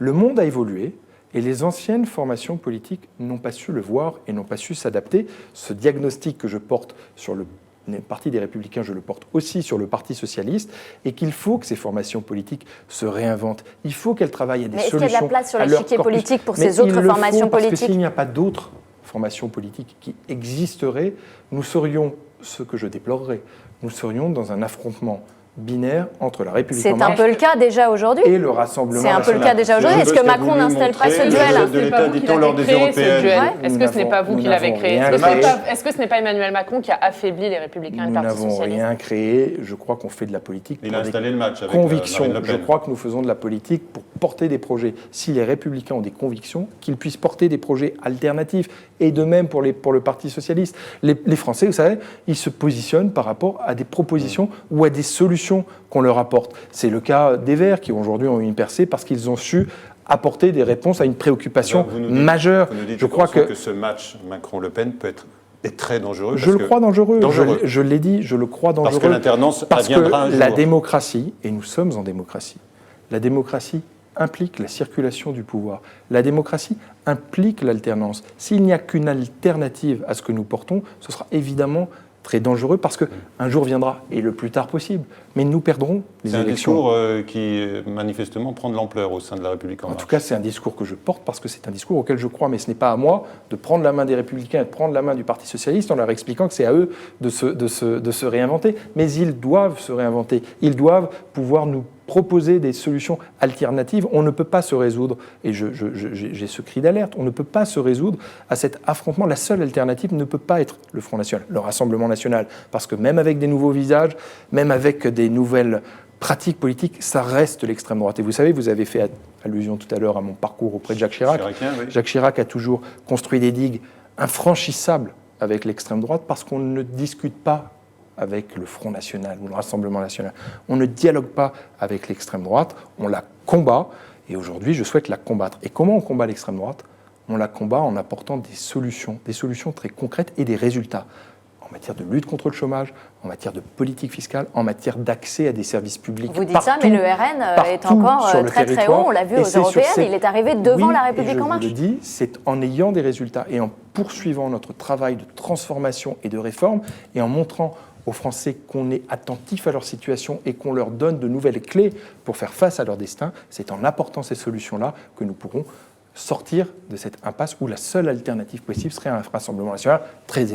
Le monde a évolué et les anciennes formations politiques n'ont pas su le voir et n'ont pas su s'adapter. Ce diagnostic que je porte sur le Parti des Républicains, je le porte aussi sur le Parti socialiste, et qu'il faut que ces formations politiques se réinventent. Il faut qu'elles travaillent à des solutions. Mais est-ce qu'il y a de la place sur l'échiquier politique pour ces autres formations politiques ? Parce que s'il n'y a pas d'autres formations politiques qui existeraient, nous serions, ce que je déplorerais, nous serions dans un affrontement binaire entre la République en marche. C'est un peu le cas déjà aujourd'hui. Et le Rassemblement national. C'est un peu le cas déjà aujourd'hui. Est-ce que Macron n'installe pas ce duel de l'État, dit-on, lors des européennes. Est-ce que ce n'est pas vous qui l'avez créé ? Est-ce que ce n'est pas Emmanuel Macron qui a affaibli les Républicains et le Parti socialiste ? Nous n'avons rien créé. Je crois qu'on fait de la politique pour Il a installé le match avec convictions. Marine Le Pen. Je crois que nous faisons de la politique pour porter des projets. Si les Républicains ont des convictions, qu'ils puissent porter des projets alternatifs. Et de même pour le Parti socialiste. Les Français, vous savez, ils se positionnent par rapport à des propositions ou à des solutions qu'on leur apporte. C'est le cas des Verts qui aujourd'hui ont eu une percée parce qu'ils ont su apporter des réponses à une préoccupation majeure. Vous nous dites, je crois que ce match Macron-Le Pen est très dangereux. Je le crois dangereux. Je l'ai dit, je le crois dangereux. Parce que l'alternance adviendra un jour. La démocratie, et nous sommes en démocratie, la démocratie implique la circulation du pouvoir. La démocratie implique l'alternance. S'il n'y a qu'une alternative à ce que nous portons, ce sera évidemment très dangereux parce qu'un jour viendra, et le plus tard possible, mais nous perdrons les élections. C'est un discours qui, manifestement, prend de l'ampleur au sein de la République en marche. En tout cas, c'est un discours que je porte parce que c'est un discours auquel je crois, mais ce n'est pas à moi de prendre la main des Républicains et de prendre la main du Parti socialiste en leur expliquant que c'est à eux de se réinventer. Mais ils doivent se réinventer. Ils doivent pouvoir nous proposer des solutions alternatives. On ne peut pas se résoudre, et j'ai ce cri d'alerte, on ne peut pas se résoudre à cet affrontement. La seule alternative ne peut pas être le Front National, le Rassemblement National, parce que même avec des nouveaux visages, même avec des nouvelles pratiques politiques, ça reste l'extrême droite. Et vous savez, vous avez fait allusion tout à l'heure à mon parcours auprès de Jacques Chirac. Oui. Jacques Chirac a toujours construit des digues infranchissables avec l'extrême droite parce qu'on ne discute pas avec le Front National ou le Rassemblement National. On ne dialogue pas avec l'extrême droite, on la combat, et aujourd'hui, je souhaite la combattre. Et comment on combat l'extrême droite ? On la combat en apportant des solutions très concrètes et des résultats en matière de lutte contre le chômage, en matière de politique fiscale, en matière d'accès à des services publics. Vous dites ça, mais le RN est encore très très haut, on l'a vu aux européennes, il est arrivé devant la République en marche. Je vous le dis, c'est en ayant des résultats et en poursuivant notre travail de transformation et de réforme et en montrant aux Français qu'on est attentif à leur situation et qu'on leur donne de nouvelles clés pour faire face à leur destin, c'est en apportant ces solutions-là que nous pourrons sortir de cette impasse où la seule alternative possible serait un Rassemblement national très